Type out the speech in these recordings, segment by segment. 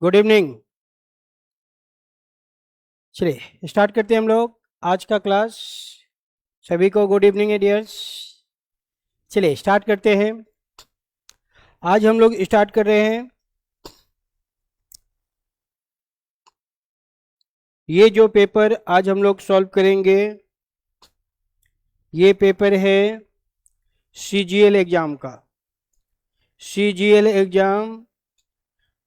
Good evening. चलिए start करते हैं हम लोग आज का क्लास। सभी को गुड इवनिंग है डियर्स। चलिए स्टार्ट करते हैं। आज हम लोग स्टार्ट कर रहे हैं ये जो पेपर आज हम लोग सॉल्व करेंगे, ये पेपर है CGL एग्ज़ाम का। CGL एग्ज़ाम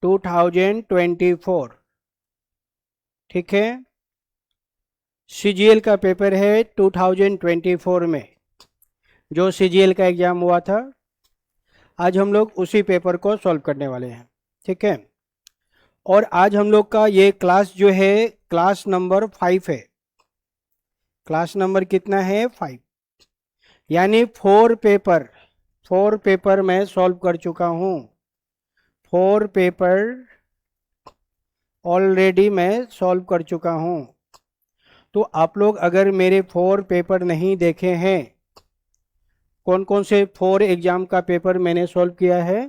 2024, ठीक है। CGL का पेपर है 2024 में, जो CGL का एग्ज़ाम हुआ था। आज हम लोग उसी पेपर को सॉल्व करने वाले हैं, ठीक है। और आज हम लोग का ये क्लास जो है क्लास नंबर 5 है। क्लास नंबर कितना है? 5। यानी 4 पेपर मैं सॉल्व कर चुका हूँ। 4 पेपर ऑलरेडी मैं सॉल्व कर चुका हूँ। तो आप लोग अगर मेरे 4 पेपर नहीं देखे हैं, कौन कौन से 4 एग्ज़ाम का पेपर मैंने सॉल्व किया है,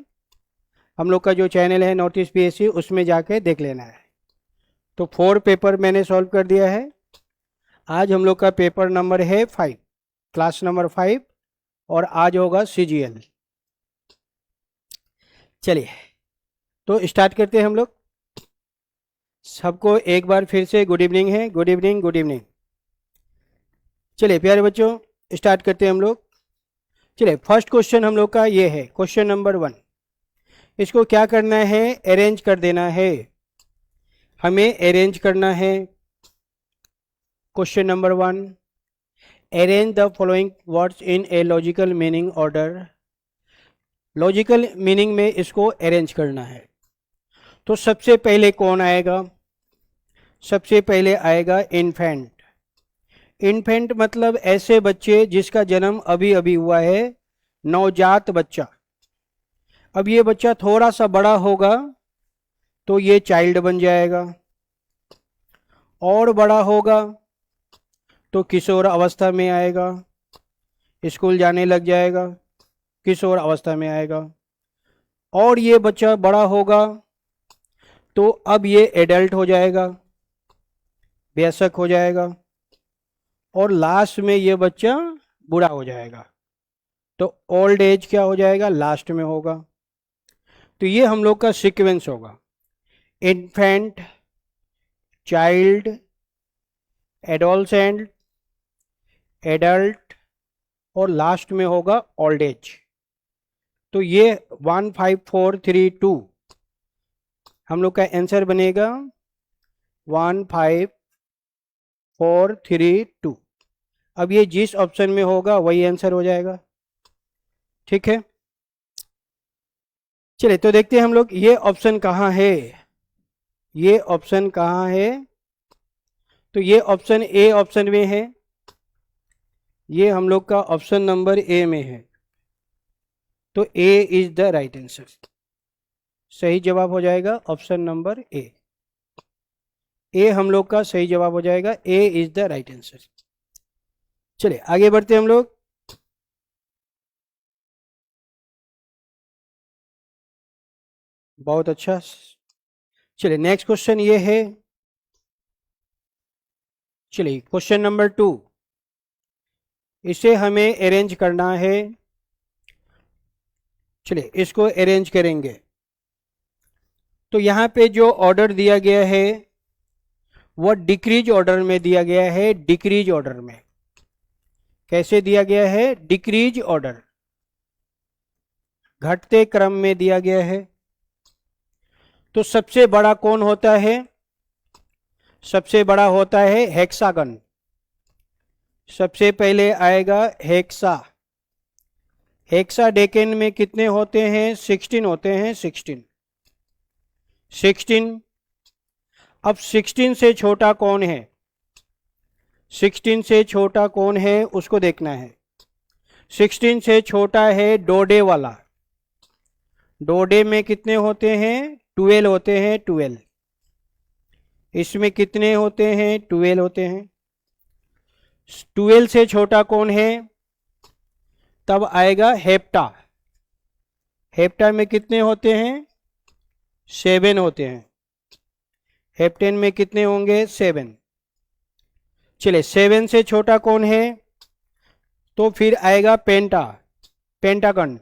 हम लोग का जो चैनल है नॉर्थ ईस्ट PSC, उसमें जाके देख लेना है। तो 4 पेपर मैंने सॉल्व कर दिया है। आज हम लोग का पेपर नंबर है 5, क्लास नंबर 5, और आज होगा CGL। चलिए तो स्टार्ट करते हैं हम लोग। सबको एक बार फिर से गुड इवनिंग है। Good evening, good evening. चलिए प्यारे बच्चों स्टार्ट करते हैं हम लोग। चलिए फर्स्ट क्वेश्चन हम लोग का ये है, क्वेश्चन नंबर 1। इसको क्या करना है? अरेंज कर देना है। हमें अरेंज करना है। Question number 1, arrange the following words in a logical meaning order. Logical meaning में इसको अरेंज करना है। तो सबसे पहले कौन आएगा? सबसे पहले आएगा इन्फेंट। इन्फेंट मतलब ऐसे बच्चे जिसका जन्म अभी अभी हुआ है, नवजात बच्चा। अब ये बच्चा थोड़ा सा बड़ा होगा तो ये चाइल्ड बन जाएगा, और बड़ा होगा तो किशोर अवस्था में आएगा, स्कूल जाने लग जाएगा, किशोर अवस्था में आएगा। और ये बच्चा बड़ा होगा तो अब ये एडल्ट हो जाएगा, वयस्क हो जाएगा, और लास्ट में ये बच्चा बूढ़ा हो जाएगा। तो ओल्ड एज क्या हो जाएगा? लास्ट में होगा। तो ये हम लोग का सीक्वेंस होगा, इन्फेंट, चाइल्ड, एडोलसेंट, एडल्ट, और लास्ट में होगा ओल्ड एज। तो ये 1 5 4 3 2 हम लोग का आंसर बनेगा 1 5 4 3 2। अब ये जिस ऑप्शन में होगा वही आंसर हो जाएगा, ठीक है। चलिए तो देखते हैं हम लोग ये ऑप्शन कहाँ है। ये ऑप्शन कहाँ है? तो ये ऑप्शन ए ऑप्शन में है। ये हम लोग का ऑप्शन नंबर ए में है। तो ए इज द राइट आंसर। सही जवाब हो जाएगा ऑप्शन नंबर ए। ए हम लोग का सही जवाब हो जाएगा। A is the right answer. चलिए आगे बढ़ते हैं हम लोग। बहुत अच्छा। चलिए नेक्स्ट क्वेश्चन ये है। चलिए क्वेश्चन नंबर 2, इसे हमें अरेंज करना है। चलिए इसको अरेंज करेंगे। तो यहाँ पे जो ऑर्डर दिया गया है वो डिक्रीज ऑर्डर में दिया गया है। डिक्रीज ऑर्डर में कैसे दिया गया है? डिक्रीज ऑर्डर, घटते क्रम में दिया गया है। तो सबसे बड़ा कौन होता है? सबसे बड़ा होता है हेक्सागन। सबसे पहले आएगा हेक्सा। हेक्साडेकेन में कितने होते हैं? 16 होते हैं। 16। अब 16 से छोटा कौन है? 16 से छोटा कौन है उसको देखना है। 16 से छोटा है डोडे वाला। डोडे में कितने होते हैं? 12 होते हैं। 12। इसमें कितने होते हैं? 12 होते हैं। 12 से छोटा कौन है? तब आएगा हेप्टा। हेप्टा में कितने होते हैं? 7 होते हैं। हेप्टेन में कितने होंगे 7। चलिए 7 से छोटा कौन है, तो फिर आएगा पेंटा, पेंटागन।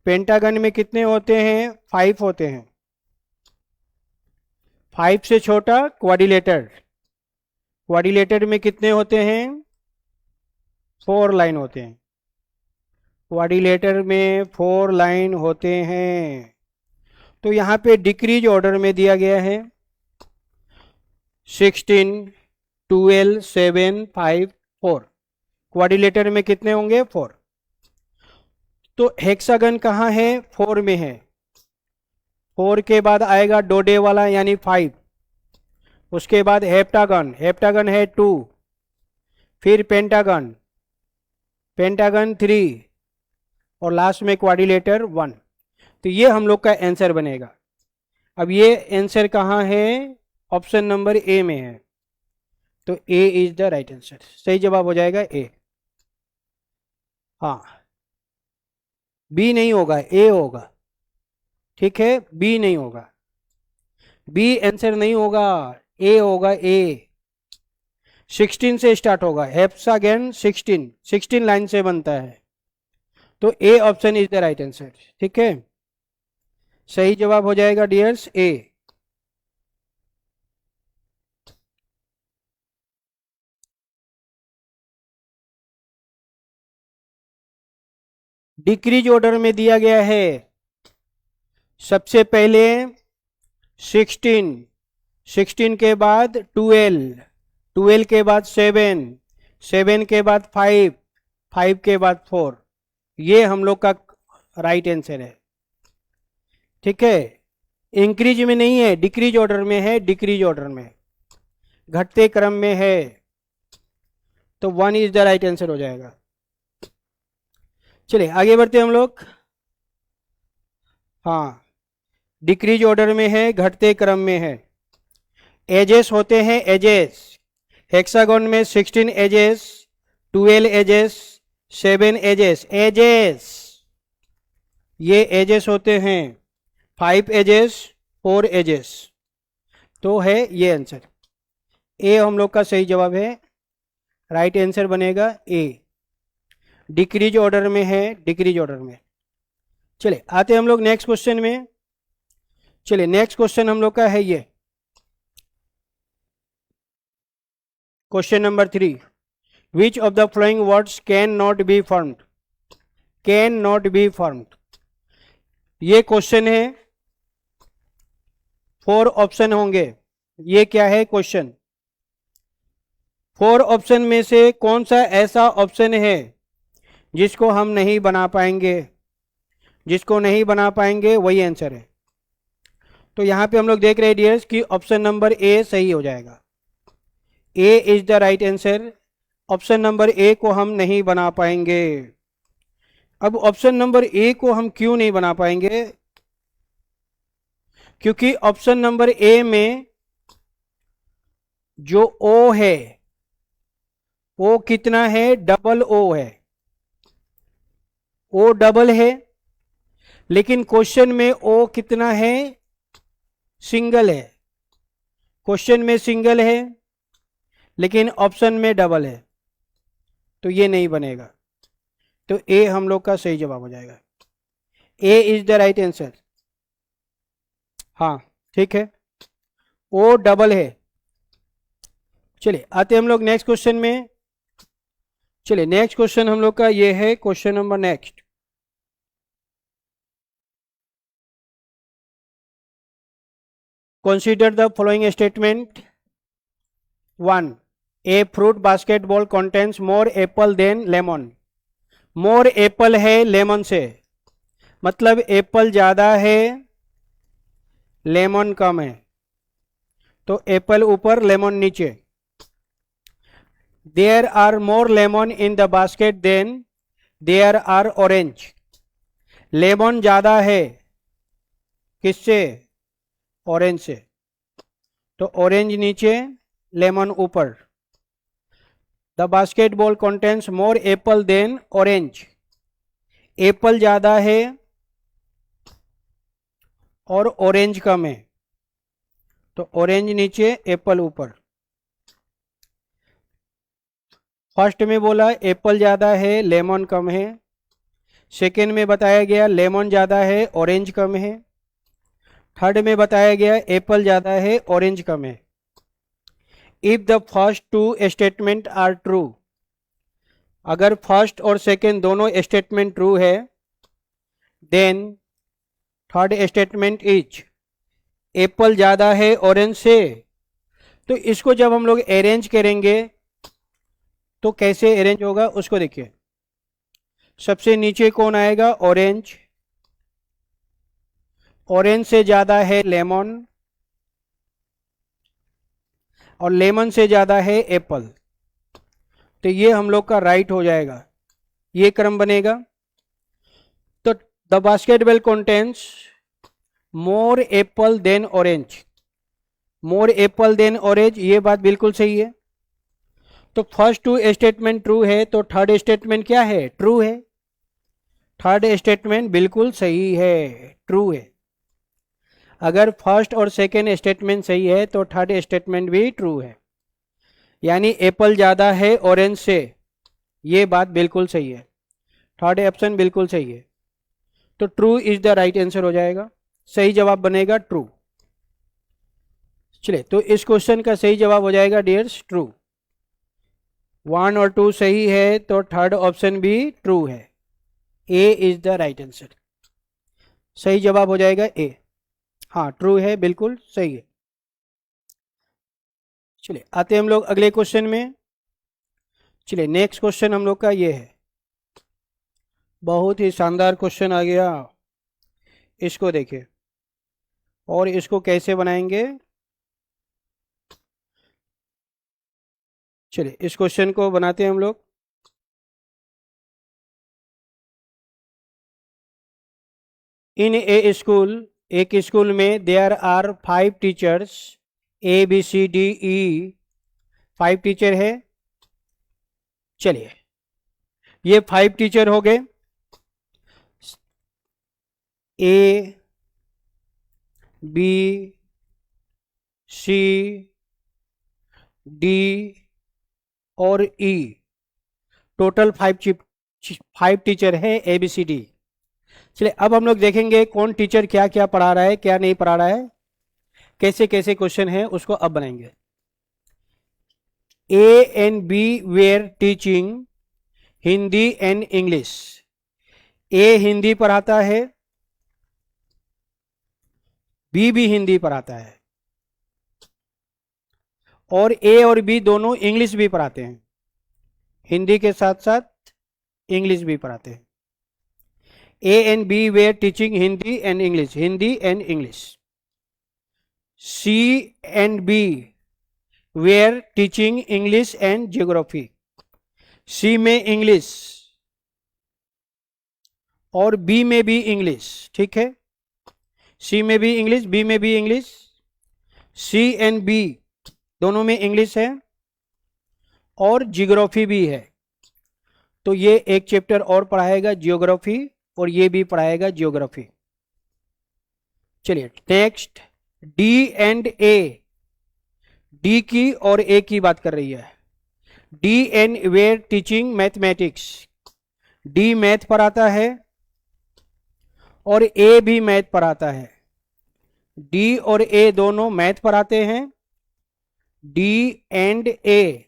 पेंटागन में कितने होते हैं 5 होते हैं। 5 से छोटा क्वाड्रिलेटर, क्वाड्रिलेटर में कितने होते हैं 4 लाइन होते हैं। क्वाड्रिलेटर में 4 लाइन होते हैं। तो यहाँ पे डिक्रीज ऑर्डर में दिया गया है 16, 12, 7, 5, 4। क्वाड्रिलेटर में कितने होंगे 4। तो हेक्सागन कहाँ है 4 में है। 4 के बाद आएगा डोडे वाला यानी 5। उसके बाद हेप्टागन, हेप्टागन है 2। फिर पेंटागन, पेंटागन 3 और लास्ट में क्वाड्रिलेटर 1। तो ये हम लोग का आंसर बनेगा। अब ये आंसर कहाँ है, ऑप्शन नंबर ए में है। तो ए इज द राइट आंसर, सही जवाब हो जाएगा ए। हाँ, बी नहीं होगा, ए होगा। ठीक है, बी नहीं होगा, बी आंसर नहीं होगा, ए होगा ए। 16 से स्टार्ट होगा, हेप्सागन 16 लाइन से बनता है। तो A option is the right answer. ठीक है, सही जवाब हो जाएगा डियर्स ए। डिक्रीज ऑर्डर में दिया गया है, सबसे पहले 16, 16 के बाद 12, 12 के बाद 7, 7 के बाद 5, 5 के बाद 4। ये हम लोग का राइट आंसर है। ठीक है, इंक्रीज में नहीं है, डिक्रीज ऑर्डर में है, डिक्रीज ऑर्डर में घटते क्रम में है। तो 1 इज द राइट आंसर हो जाएगा। चलिए आगे बढ़ते हम लोग। हाँ, डिक्रीज ऑर्डर में है, घटते क्रम में है। एजेस होते हैं, एजेस हेक्सागन में 16 एजेस, 12 एजेस, 7 एजेस, एजेस ये एजेस होते हैं। 5 एजेस, 4 एजेस। तो है ये आंसर, ए हम लोग का सही जवाब है, राइट आंसर बनेगा ए। डिक्रीज ऑर्डर में है, डिक्रीज ऑर्डर में। चलिए आते हम लोग नेक्स्ट क्वेश्चन में। चलिए नेक्स्ट क्वेश्चन हम लोग का है ये question number 3। Which of the flowing words can not be formed, can not be formed. ये क्वेश्चन है, 4 ऑप्शन होंगे। ये क्या है क्वेश्चन, 4 ऑप्शन में से कौन सा ऐसा ऑप्शन है जिसको हम नहीं बना पाएंगे, जिसको नहीं बना पाएंगे वही आंसर है। तो यहां पे हम लोग देख रहे हैं डियर्स कि ऑप्शन नंबर ए सही हो जाएगा, A is the right answer. Option number A को हम नहीं बना पाएंगे। अब ऑप्शन नंबर ए को हम क्यों नहीं बना पाएंगे, क्योंकि ऑप्शन नंबर ए में जो ओ है वो कितना है, डबल ओ है, ओ डबल है। लेकिन क्वेश्चन में ओ कितना है, सिंगल है। क्वेश्चन में सिंगल है लेकिन ऑप्शन में डबल है, तो ये नहीं बनेगा। तो ए हम लोग का सही जवाब हो जाएगा, A is the right answer. हाँ ठीक है, ओ डबल है। चलिए आते हम लोग नेक्स्ट क्वेश्चन में। चलिए नेक्स्ट क्वेश्चन हम लोग का ये है question number next. Consider the following statement. 1, a fruit basketball contains more apple than lemon. More apple है लेमन से, मतलब एप्पल ज्यादा है लेमन कम है। तो एप्पल ऊपर लेमन नीचे। There are more lemon in the basket than there are orange. Lemon ज्यादा है किससे, ऑरेंज से। तो ऑरेंज नीचे लेमन ऊपर। The basketball contains more apple than orange. Apple ज्यादा है और ऑरेंज कम है। तो ऑरेंज नीचे, एप्पल ऊपर। फर्स्ट में बोला एप्पल ज़्यादा है, लेमन कम है। सेकेंड में बताया गया लेमन ज़्यादा है, ऑरेंज कम है। थर्ड में बताया गया एप्पल ज़्यादा है, ऑरेंज कम है। If the first two statement are true, अगर फर्स्ट और सेकेंड दोनों स्टेटमेंट ट्रू है, then third statement is apple ज़्यादा है ऑरेंज से। तो इसको जब हम लोग अरेंज करेंगे तो कैसे अरेंज होगा उसको देखिए। सबसे नीचे कौन आएगा? ऑरेंज। ऑरेंज से ज़्यादा है लेमन, और लेमन से ज़्यादा है एप्पल। तो ये हम लोग का राइट हो जाएगा, ये क्रम बनेगा। तो the basketball contains more apple than orange, more apple than orange, ये बात बिल्कुल सही है। तो फर्स्ट टू स्टेटमेंट ट्रू है, तो थर्ड स्टेटमेंट क्या है? ट्रू है। थर्ड स्टेटमेंट बिल्कुल सही है, ट्रू है। अगर फर्स्ट और सेकेंड स्टेटमेंट सही है तो थर्ड स्टेटमेंट भी ट्रू है, यानी एप्पल ज़्यादा है ऑरेंज से, ये बात बिल्कुल सही है। थर्ड ऑप्शन बिल्कुल सही है, तो true is the right answer हो जाएगा। सही जवाब बनेगा ट्रू। चलिए, तो इस क्वेश्चन का सही जवाब हो जाएगा डियर्स ट्रू। 1 और 2 सही है तो थर्ड ऑप्शन भी ट्रू है, A is the right answer. सही जवाब हो जाएगा ए। हाँ, ट्रू है, बिल्कुल सही है। चलिए आते हैं हम लोग अगले क्वेश्चन में। चलिए नेक्स्ट क्वेश्चन हम लोग का ये है, बहुत ही शानदार क्वेश्चन आ गया। इसको देखिए, और इसको कैसे बनाएंगे। चलिए इस क्वेश्चन को बनाते हैं हम लोग। इन ए स्कूल, एक स्कूल में there are 5 teachers, A B C D E, 5 teacher है। चलिए ये 5 टीचर हो गए, ए बी सी डी और ई, टोटल 5 टीचर है ए बी सी डी। चलिए अब हम लोग देखेंगे कौन टीचर क्या क्या पढ़ा रहा है, क्या नहीं पढ़ा रहा है, कैसे कैसे क्वेश्चन है उसको अब बनाएंगे। A and B were teaching Hindi and English. A Hindi पढ़ाता है, बी भी हिंदी पढ़ाता है, और ए और बी दोनों इंग्लिश भी पढ़ाते हैं, हिंदी के साथ साथ इंग्लिश भी पढ़ाते हैं। A and B were teaching Hindi and English, Hindi and English. C and B were teaching English and geography. C में इंग्लिश और बी में भी इंग्लिश, ठीक है। सी में भी इंग्लिश, बी में भी इंग्लिश। सी एंड बी दोनों में इंग्लिश है और ज्योग्राफी भी है, तो ये एक चैप्टर और पढ़ाएगा ज्योग्राफी, और ये भी पढ़ाएगा ज्योग्राफी। चलिए next, D and A, D की और ए की बात कर रही है। D and were teaching mathematics, D math पढ़ाता है और ए भी मैथ पढ़ाता है। डी और ए दोनों मैथ पढ़ाते हैं। डी एंड ए,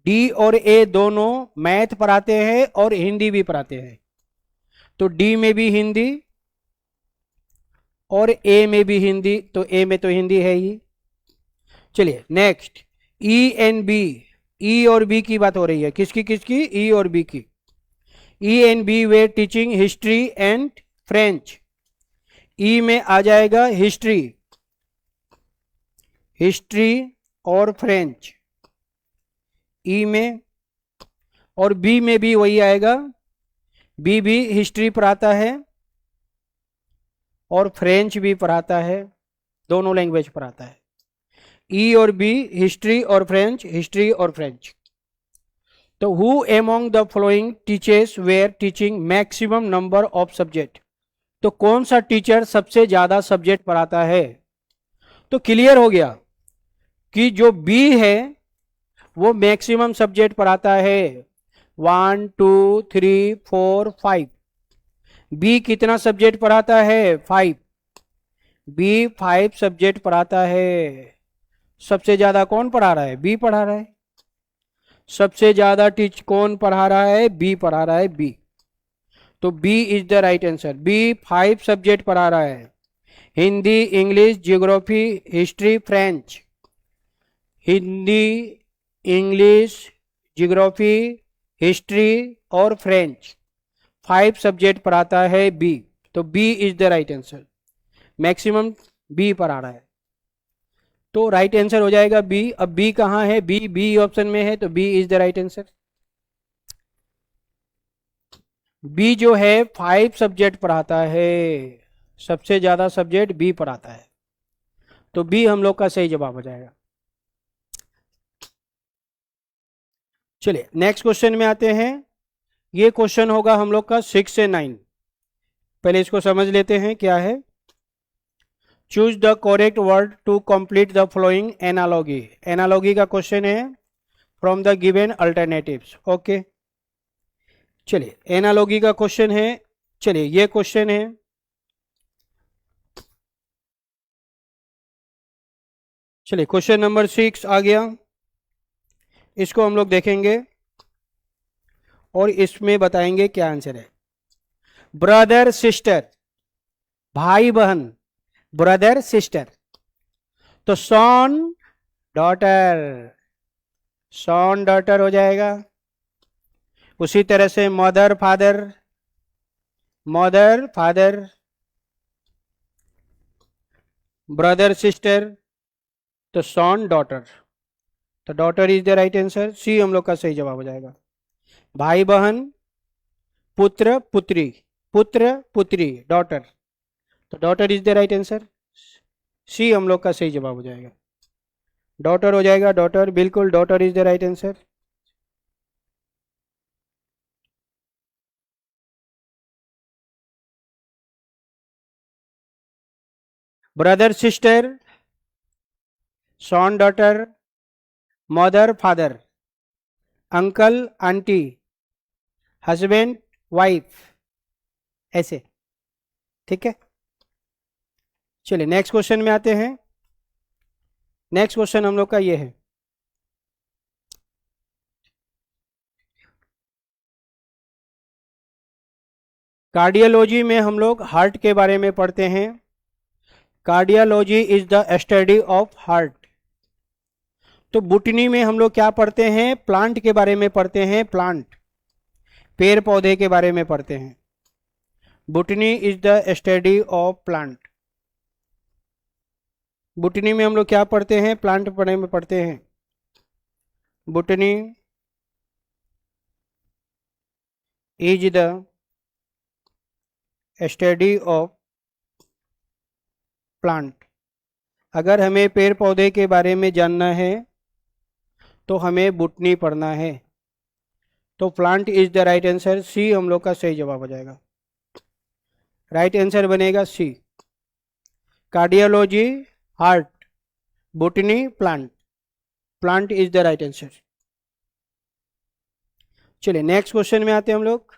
डी और ए दोनों मैथ पढ़ाते हैं और हिंदी भी पढ़ाते हैं, तो डी में भी हिंदी और ए में भी हिंदी, तो ए में तो हिंदी है ही। चलिए नेक्स्ट, ई एंड बी, ई और बी की बात हो रही है, किसकी किसकी? ई और बी की। E and B were teaching history and French. E में आ जाएगा हिस्ट्री, हिस्ट्री और फ्रेंच ई में, और बी में भी वही आएगा, बी भी हिस्ट्री पढ़ाता है और फ्रेंच भी पढ़ाता है, दोनों लैंग्वेज पढ़ाता है। ई और बी हिस्ट्री और फ्रेंच, हिस्ट्री और फ्रेंच। तो who among the following teachers were teaching maximum number of subject, तो कौन सा टीचर सबसे ज्यादा सब्जेक्ट पढ़ाता है? तो क्लियर हो गया कि जो बी है वो मैक्सिमम सब्जेक्ट पढ़ाता है 1 2 3 4 5। बी कितना सब्जेक्ट पढ़ाता है 5। बी 5 सब्जेक्ट पढ़ाता है। सबसे ज्यादा कौन पढ़ा रहा है बी पढ़ा रहा है। सबसे ज्यादा टीच कौन पढ़ा रहा है बी पढ़ा रहा है बी। तो B is the right answer. B 5 subject पढ़ा रहा है Hindi English geography history French. Hindi English geography history और फ्रेंच 5 सब्जेक्ट पढ़ाता है बी। तो B is the right answer. Maximum B पढ़ा रहा है तो राइट आंसर हो जाएगा बी। अब बी कहाँ है बी बी ऑप्शन में है तो B is the right answer. B जो है 5 सब्जेक्ट पढ़ाता है। सबसे ज्यादा सब्जेक्ट बी पढ़ाता है तो बी हम लोग का सही जवाब हो जाएगा। चलिए नेक्स्ट क्वेश्चन में आते हैं। ये क्वेश्चन होगा हम लोग का 6 से 9। पहले इसको समझ लेते हैं क्या है। Choose the correct word to complete the following analogy. Analogy का क्वेश्चन है from the given alternatives. Okay चलिए एनालॉगी का क्वेश्चन है। चलिए ये क्वेश्चन है। चलिए क्वेश्चन नंबर 6 आ गया। इसको हम लोग देखेंगे और इसमें बताएंगे क्या आंसर है। ब्रदर सिस्टर भाई बहन ब्रदर सिस्टर। तो सॉन डॉटर सॉन डॉटर हो जाएगा। उसी तरह से mother father mother father brother sister तो सॉन डॉटर। तो daughter is the right answer. C हम लोग का सही जवाब हो जाएगा। भाई बहन पुत्र पुत्री पुत्र पुत्री डॉटर। तो daughter is the right answer. C हम लोग का सही जवाब हो जाएगा। डॉटर हो जाएगा डॉटर बिल्कुल daughter is the right answer. Brother sister son daughter mother father uncle aunty husband wife ऐसे। ठीक है चलिए नेक्स्ट क्वेश्चन में आते हैं। नेक्स्ट क्वेश्चन हम लोग का ये है। कार्डियोलॉजी में हम लोग हार्ट के बारे में पढ़ते हैं। Cardiology is the study of heart. तो बुटनी में हम लोग क्या पढ़ते हैं प्लांट के बारे में पढ़ते हैं। प्लांट पेड़ पौधे के बारे में पढ़ते हैं। Botany is the study of plant. Botany में हम लोग क्या पढ़ते हैं प्लांट बारे में पढ़ते हैं। Botany is the study of plant. अगर हमें पेड़ पौधे के बारे में जानना है तो हमें बुटनी पढ़ना है। तो plant is the right answer. C हम लोग का सही जवाब हो जाएगा। राइट आंसर बनेगा C. Cardiology heart botany plant. Plant is the right answer. चलिए नेक्स्ट क्वेश्चन में आते हैं हम लोग।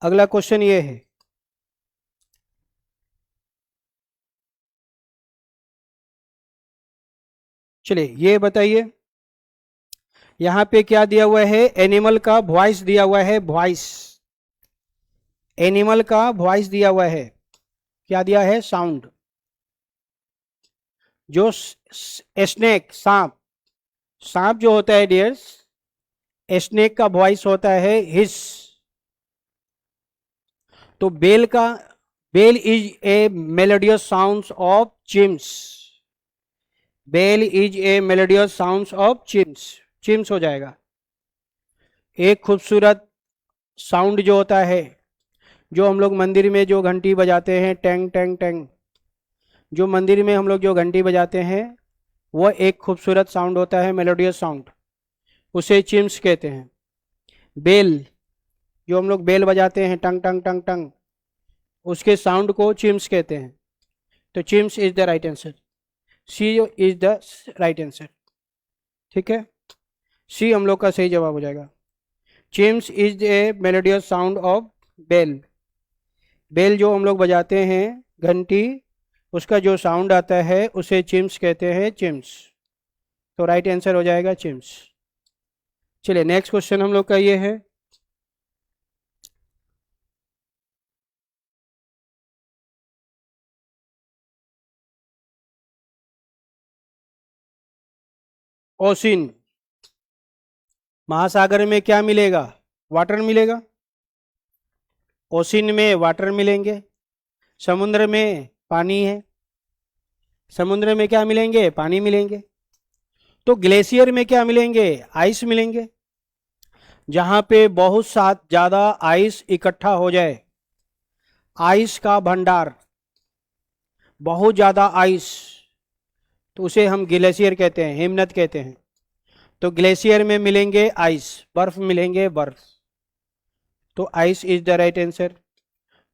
अगला क्वेश्चन ये है। चलिए ये बताइए यहां पे क्या दिया हुआ है। एनिमल का वॉइस दिया हुआ है। वॉइस एनिमल का वॉइस दिया हुआ है। क्या दिया है साउंड। जो स्नेक सांप सांप जो होता है डियर्स स्नेक का वॉइस होता है हिस। तो बेल का bell is a melodious sounds of chimes. Bell is a melodious sounds of chimes. Chimes हो जाएगा। एक खूबसूरत साउंड जो होता है जो हम लोग मंदिर में जो घंटी बजाते हैं टेंग टेंग टेंग। जो मंदिर में हम लोग जो घंटी बजाते हैं वह एक खूबसूरत साउंड होता है मेलोडियस साउंड। उसे चिम्स कहते हैं। बेल जो हम लोग बेल बजाते हैं टंग टंग टंग टंग उसके साउंड को चिम्स कहते हैं। तो chimes is the right answer. C is the right answer. ठीक है, सी हम लोग का सही जवाब हो जाएगा। Chimes is a melodious sound of bell. Bell जो हम लोग बजाते हैं, घंटी, उसका जो साउंड आता है उसे चिम्स कहते हैं, चिम्स। तो राइट आंसर हो जाएगा चिम्स। चलिए नेक्स्ट क्वेश्चन हम लोग का ये है, ओशिन, महासागर में क्या मिलेगा? वाटर मिलेगा। ओशिन में वाटर मिलेंगे। समुद्र में पानी है, समुद्र में क्या मिलेंगे? पानी मिलेंगे। तो ग्लेशियर में क्या मिलेंगे? आइस मिलेंगे। जहां पे बहुत साथ ज्यादा आइस इकट्ठा हो जाए, आइस का भंडार, बहुत ज्यादा आइस, तो उसे हम ग्लेशियर कहते हैं, हिमनद कहते हैं। तो ग्लेशियर में मिलेंगे आइस, बर्फ मिलेंगे, बर्फ। तो ice is the right answer.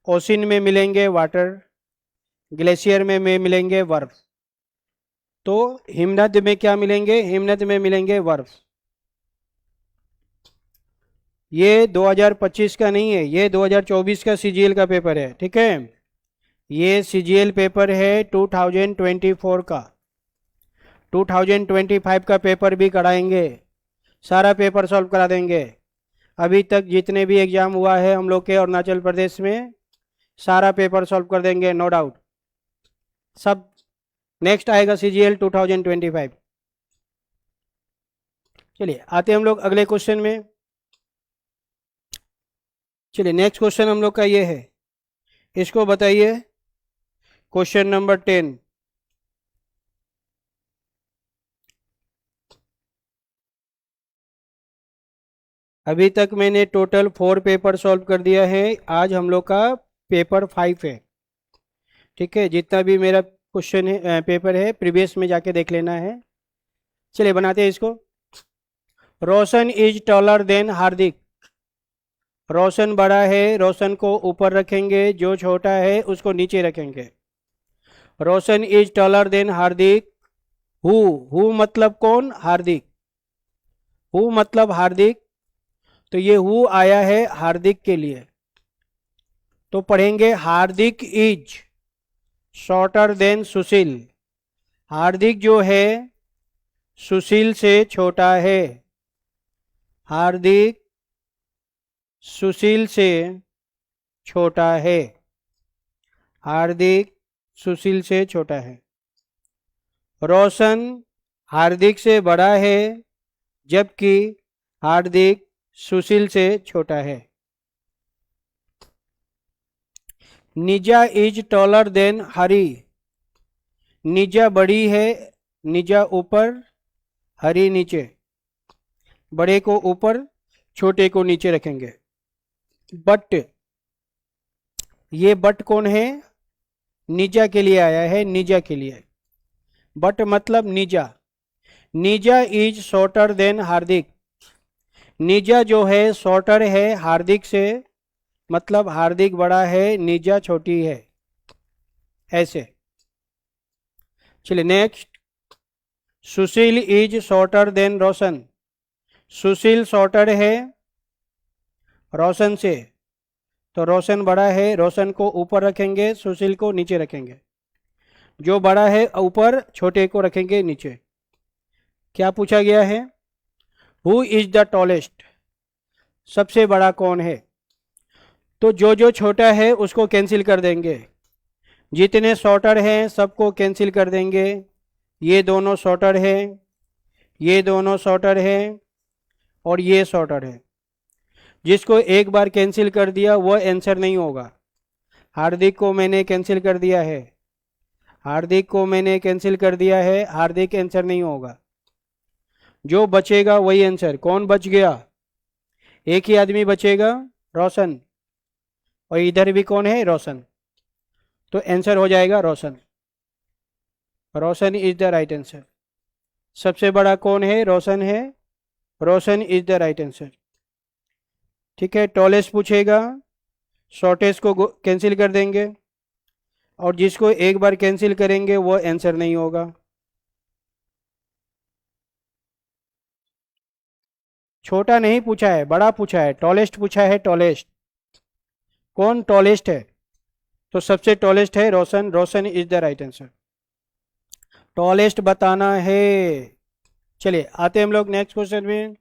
Ocean में मिलेंगे वाटर, ग्लेशियर में मिलेंगे बर्फ। तो हिमनद में क्या मिलेंगे? हिमनद में मिलेंगे बर्फ। ये 2025 का नहीं है, ये 2024 का सीजीएल का पेपर है। ठीक है, ये सीजीएल पेपर है 2024 का। 2025 का पेपर भी कराएंगे, सारा पेपर सॉल्व करा देंगे। अभी तक जितने भी एग्जाम हुआ है हम लोग के अरुणाचल प्रदेश में, सारा पेपर सॉल्व कर देंगे, नो डाउट। सब नेक्स्ट आएगा सीजीएल 2025। चलिए आते हम लोग अगले क्वेश्चन में। चलिए नेक्स्ट क्वेश्चन हम लोग का ये है, इसको बताइए। क्वेश्चन नंबर 10, अभी तक मैंने टोटल 4 पेपर सॉल्व कर दिया है, आज हम लोग का पेपर 5 है। ठीक है, जितना भी मेरा क्वेश्चन है, पेपर है, प्रीवियस में जाके देख लेना है। चलिए बनाते हैं इसको। रोशन इज टॉलर देन हार्दिक। रोशन बड़ा है, रोशन को ऊपर रखेंगे, जो छोटा है उसको नीचे रखेंगे। Roshan is taller than Hardik. Who मतलब कौन? हार्दिक। हु मतलब हार्दिक, तो ये हु आया है हार्दिक के लिए। तो पढ़ेंगे हार्दिक इज शॉर्टर देन सुशील। हार्दिक जो है सुशील से छोटा है। हार्दिक सुशील से छोटा है। हार्दिक सुशील से छोटा है। रोशन हार्दिक से बड़ा है, जबकि हार्दिक सुशील से छोटा है। निजा इज टॉलर देन हरी। निजा बड़ी है, निजा ऊपर, हरी नीचे। बड़े को ऊपर, छोटे को नीचे रखेंगे। बट, ये बट कौन है? निजा के लिए आया है, निजा के लिए। बट मतलब निजा। निजा इज शॉर्टर देन हार्दिक। निजा जो है शॉर्टर है हार्दिक से, मतलब हार्दिक बड़ा है, निजा छोटी है, ऐसे। चलिए next, Sushil is shorter than Roshan. Sushil shorter है रोशन से, तो रोशन बड़ा है, रोशन को ऊपर रखेंगे, सुशील को नीचे रखेंगे। जो बड़ा है ऊपर, छोटे को रखेंगे नीचे। क्या पूछा गया है? हु इज द टॉलेस्ट, सबसे बड़ा कौन है? तो जो जो छोटा है उसको कैंसिल कर देंगे, जितने शॉर्टर हैं सबको कैंसिल कर देंगे। ये दोनों शॉर्टर है, ये दोनों शॉर्टर है, और ये शॉर्टर है। जिसको एक बार कैंसिल कर दिया वह आंसर नहीं होगा। हार्दिक को मैंने कैंसिल कर दिया है, हार्दिक को मैंने कैंसिल कर दिया है, हार्दिक आंसर नहीं होगा। जो बचेगा वही आंसर। कौन बच गया? एक ही आदमी बचेगा, रोशन, और इधर भी कौन है? रोशन। तो आंसर हो जाएगा रोशन। Roshan is the right answer. सबसे बड़ा कौन है? रोशन है, रोशन इज द राइट आंसर। ठीक है, टॉलेस्ट पूछेगा, शॉर्टेस्ट को कैंसिल कर देंगे, और जिसको एक बार कैंसिल करेंगे वो आंसर नहीं होगा। छोटा नहीं पूछा है, बड़ा पूछा है, टॉलेस्ट पूछा है, टॉलेस्ट। कौन टॉलेस्ट है? तो सबसे टॉलेस्ट है Roshan, Roshan is the right answer. Tallest बताना है। चलिए आते हैं हम लोग नेक्स्ट क्वेश्चन में।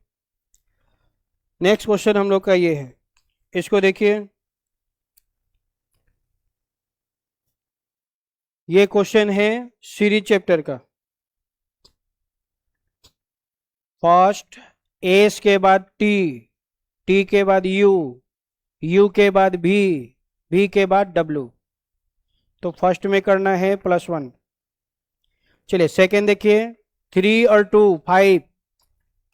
नेक्स्ट क्वेश्चन हम लोग का ये है, इसको देखिए। ये क्वेश्चन है सीरीज चैप्टर का। फर्स्ट एस के बाद टी, टी के बाद यू, यू के बाद भी के बाद डब्लू। तो फर्स्ट में करना है +1। चलिए सेकेंड देखिए, 3 और 2 5,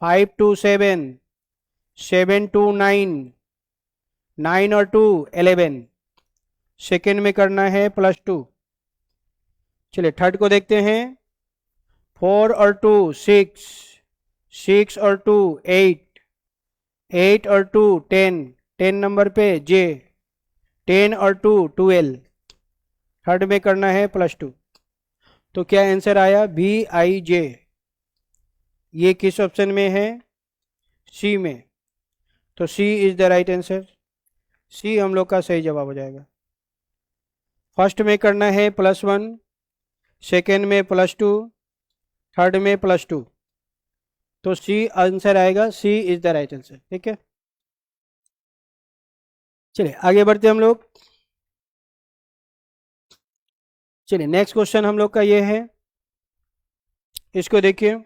5 to 7, 7 to 9, 9 और 2 11। सेकेंड में करना है +2। चलिए थर्ड को देखते हैं, 4 और 2 6, 6 और 2 8, 8 और 2 10, 10 नंबर पे जे, 10 और 2 12। थर्ड में करना है +2। तो क्या आंसर आया? VIJ। ये किस ऑप्शन में है? सी में। तो सी is the right answer. C हम लोग का सही जवाब हो जाएगा। फर्स्ट में करना है +1, सेकेंड में +2, थर्ड में +2। तो सी आंसर आएगा, सी इज द राइट आंसर। ठीक है, चलिए आगे बढ़ते हम लोग। चलिए नेक्स्ट क्वेश्चन हम लोग का ये है, इसको देखिए।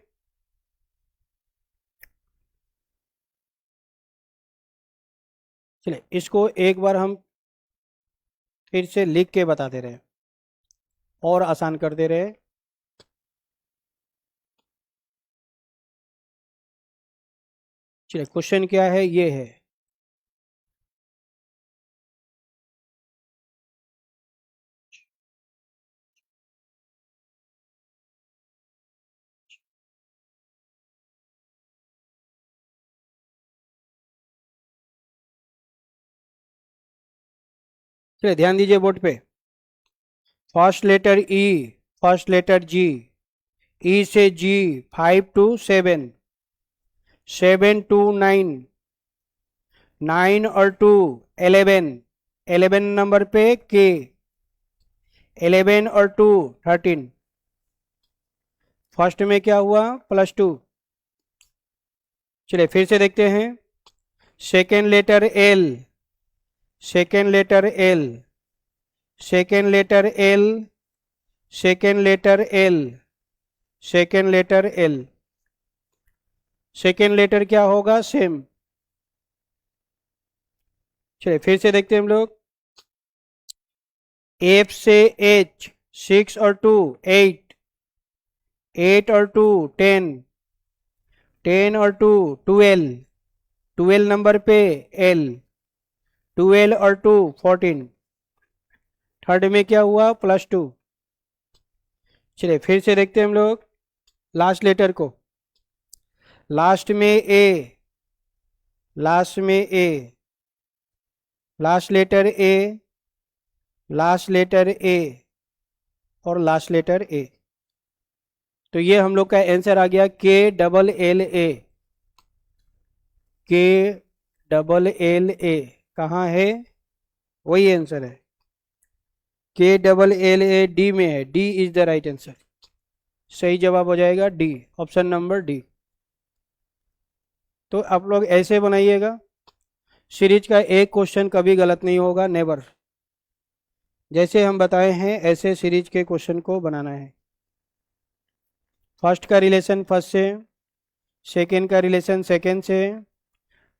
चलिए इसको एक बार हम फिर से लिख के बता दे रहे हैं और आसान कर दे रहे हैं। चलिए क्वेश्चन क्या है, ये है। चलिए ध्यान दीजिए बोर्ड पे। फर्स्ट लेटर ई, फर्स्ट लेटर जी, ई से जी 5 to 7, 7 to 9, 9 और 2 11, 11 नंबर पे के, 11 और 2 13। फर्स्ट में क्या हुआ? +2। चलिए फिर से देखते हैं। Second letter L, second letter L, second letter L, second letter L, second letter L. Second letter क्या होगा? सेम। चलिए फिर से देखते हैं हम लोग। एफ से एच 6 और 2 8, 8 और 2 10, 10 और 2 12, 12 नंबर पे एल, 12 और 2 14। थर्ड में क्या हुआ? +2। चलिए फिर से देखते हैं हम लोग लास्ट लेटर को। लास्ट में ए, लास्ट में A, last letter A, last letter A और लास्ट लेटर ए। तो ये हम लोग का आंसर आ गया KLLA। KLLA कहाँ है? वही आंसर है, KLLA डी में है। D is the right answer. सही जवाब हो जाएगा डी, ऑप्शन नंबर डी। तो आप लोग ऐसे बनाइएगा, सीरीज का एक क्वेश्चन कभी गलत नहीं होगा, नेवर। जैसे हम बताए हैं ऐसे सीरीज के क्वेश्चन को बनाना है। फर्स्ट का रिलेशन फर्स्ट से, सेकेंड का रिलेशन सेकेंड से,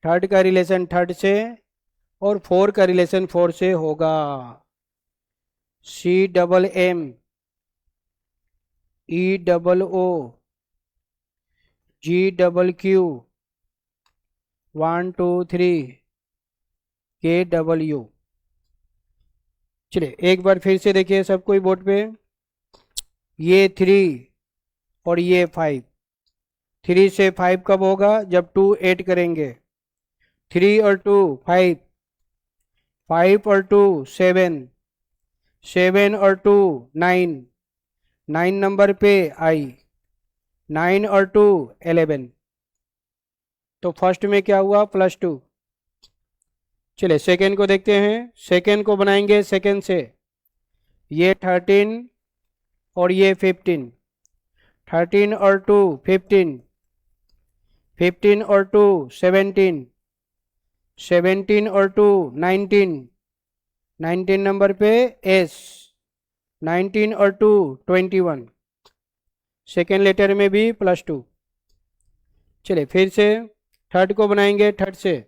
थर्ड का रिलेशन थर्ड से और फोर का रिलेशन फोर से होगा। CMM EOO GQQ 1 2 3 KW। चलिए एक बार फिर से देखिए सब कोई बोर्ड पे। ये 3 और ये 5, 3 से 5 कब होगा? जब 2 8 करेंगे। 3 और 2 5, 5 और 2 7, 7 और 2 9, 9 नंबर पे आई, 9 और 2 11। तो फर्स्ट में क्या हुआ, +2। चलिए सेकेंड को देखते हैं। सेकेंड को बनाएंगे सेकेंड से। ये 13 और ये 15। 13 और 2 15। 15 और 2 17। 17 और 2 19। 19 नंबर पे एस। 19 और 2 21। सेकेंड लेटर में भी +2। चलिए फिर से थर्ड को बनाएंगे थर्ड से।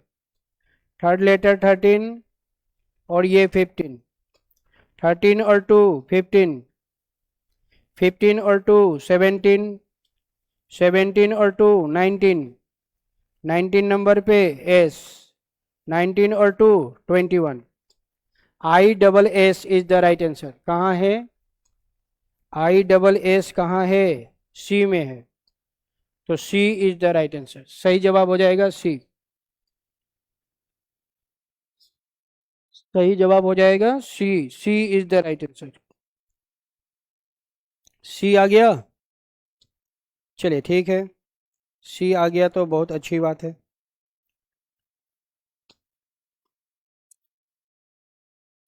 थर्ड लेटर 13 और ये 15। 13 और 2 15। 15 और 2 17। 17 और 2 19। 19 नंबर पे एस। 19 और 2 21। ISS is the right answer. कहाँ है ISS, कहाँ है, सी में है। तो सी इज द राइट आंसर। सही जवाब हो जाएगा सी। सही जवाब हो जाएगा सी। सी इज द राइट आंसर। सी आ गया। चलिए ठीक है, सी आ गया तो बहुत अच्छी बात है।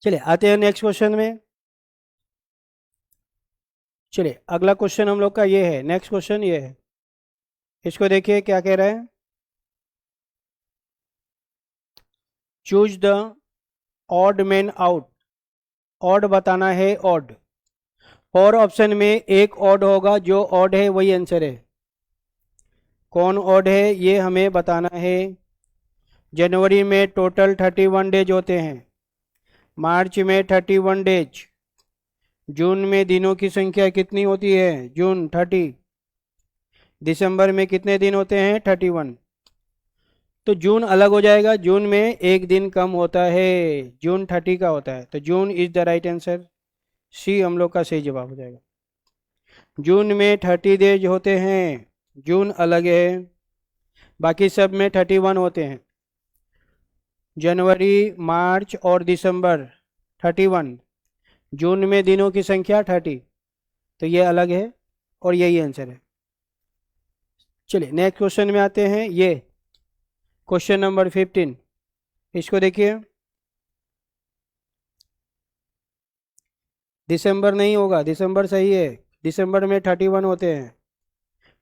चलिए आते हैं नेक्स्ट क्वेश्चन में। चलिए अगला क्वेश्चन हम लोग का ये है, नेक्स्ट क्वेश्चन ये है। इसको देखिए क्या कह रहा है। Choose the odd man out. Odd बताना है, ऑड। और ऑप्शन में एक ऑड होगा, जो ऑड है वही आंसर है। कौन ऑड है ये हमें बताना है। जनवरी में टोटल 31 डेज होते हैं। मार्च में 31 डेज। जून में दिनों की संख्या कितनी होती है, जून 30। दिसंबर में कितने दिन होते हैं, 31। तो जून अलग हो जाएगा, जून में एक दिन कम होता है, जून 30 का होता है। तो June is the right answer. C हम लोग का सही जवाब हो जाएगा। जून में 30 डेज होते हैं, जून अलग है, बाकी सब में 31 होते हैं। जनवरी, मार्च और दिसंबर 31। जून में दिनों की संख्या 30। तो ये अलग है और यही आंसर है। चलिए नेक्स्ट क्वेश्चन में आते हैं। ये क्वेश्चन नंबर 15। इसको देखिए। दिसंबर नहीं होगा, दिसंबर सही है। दिसंबर में 31 होते हैं।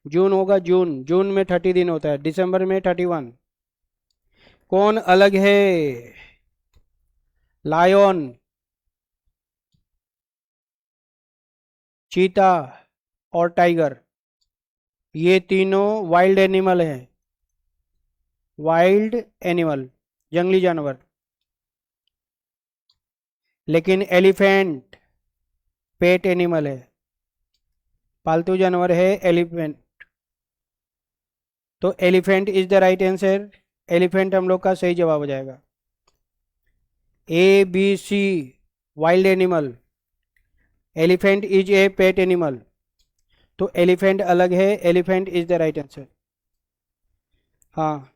जून होगा, जून। जून में 30 दिन होता है, दिसंबर में 31। कौन अलग है, लायन, चीता और टाइगर। ये तीनों वाइल्ड एनिमल हैं। वाइल्ड एनिमल, जंगली जानवर। लेकिन एलिफेंट पेट एनिमल है, पालतू जानवर है एलिफेंट। तो elephant is the right answer. Elephant हम लोग का सही जवाब हो जाएगा। ABC, wild animal. Elephant is a pet animal. तो एलिफेंट अलग है, elephant is the right answer. हाँ,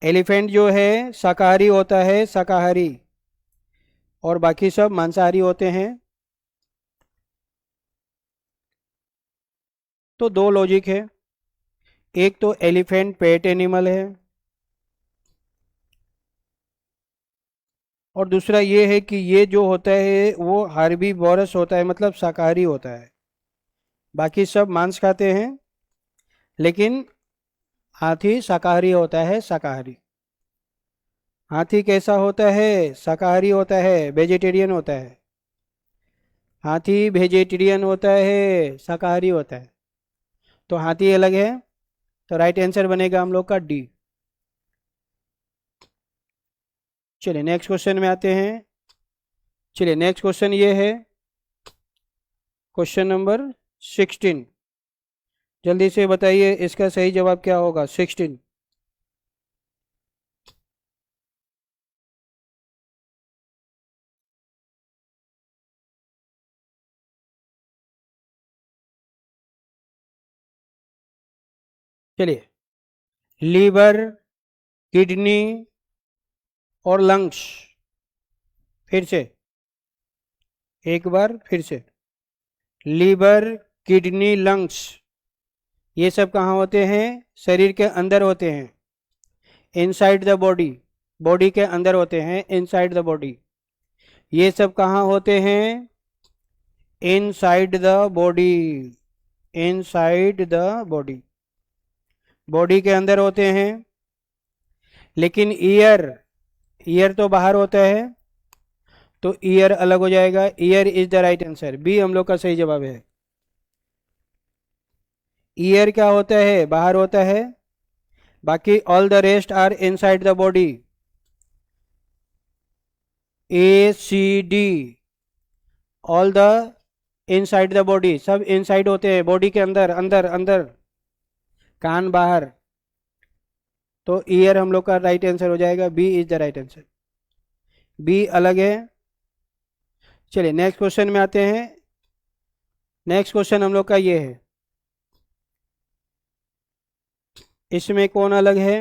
एलिफेंट जो है शाकाहारी होता है, शाकाहारी। और बाकी सब मांसाहारी होते हैं। तो दो लॉजिक है। एक तो एलिफेंट पेट एनिमल है, और दूसरा ये है कि ये जो होता है वो हार्बीवोरस होता है, मतलब शाकाहारी होता है। बाकी सब मांस खाते हैं, लेकिन हाथी शाकाहारी होता है, शाकाहारी। हाथी कैसा होता है, शाकाहारी होता है, वेजिटेरियन होता है। हाथी वेजिटेरियन होता है, शाकाहारी होता है। तो हाथी अलग है। तो राइट आंसर बनेगा हम लोग का डी। चलिए नेक्स्ट क्वेश्चन में आते हैं। चलिए नेक्स्ट क्वेश्चन ये है, क्वेश्चन नंबर 16। जल्दी से बताइए इसका सही जवाब क्या होगा, 16। चलिए, लीवर, किडनी और लंग्स। फिर से, एक बार फिर से। लीवर, किडनी, लंग्स, ये सब कहाँ होते हैं? शरीर के अंदर होते हैं, इनसाइड द बॉडी, बॉडी के अंदर होते हैं, इनसाइड द बॉडी। ये सब कहाँ होते हैं? Inside the body, inside the body, body के अंदर होते हैं। लेकिन ईयर, ईयर तो बाहर होता है, तो ईयर अलग हो जाएगा। Ear is the right answer, B हम लोग का सही जवाब है। ईयर क्या होता है? बाहर होता है, बाकी all the rest are inside the body. A C D, all the inside the body, सब इनसाइड होते हैं, बॉडी के अंदर, अंदर अंदर, कान बाहर। तो ईयर हम लोग का राइट आंसर हो जाएगा, B is the right answer, B अलग है। चलिए नेक्स्ट क्वेश्चन में आते हैं। नेक्स्ट क्वेश्चन हम लोग का ये है, इसमें कौन अलग है?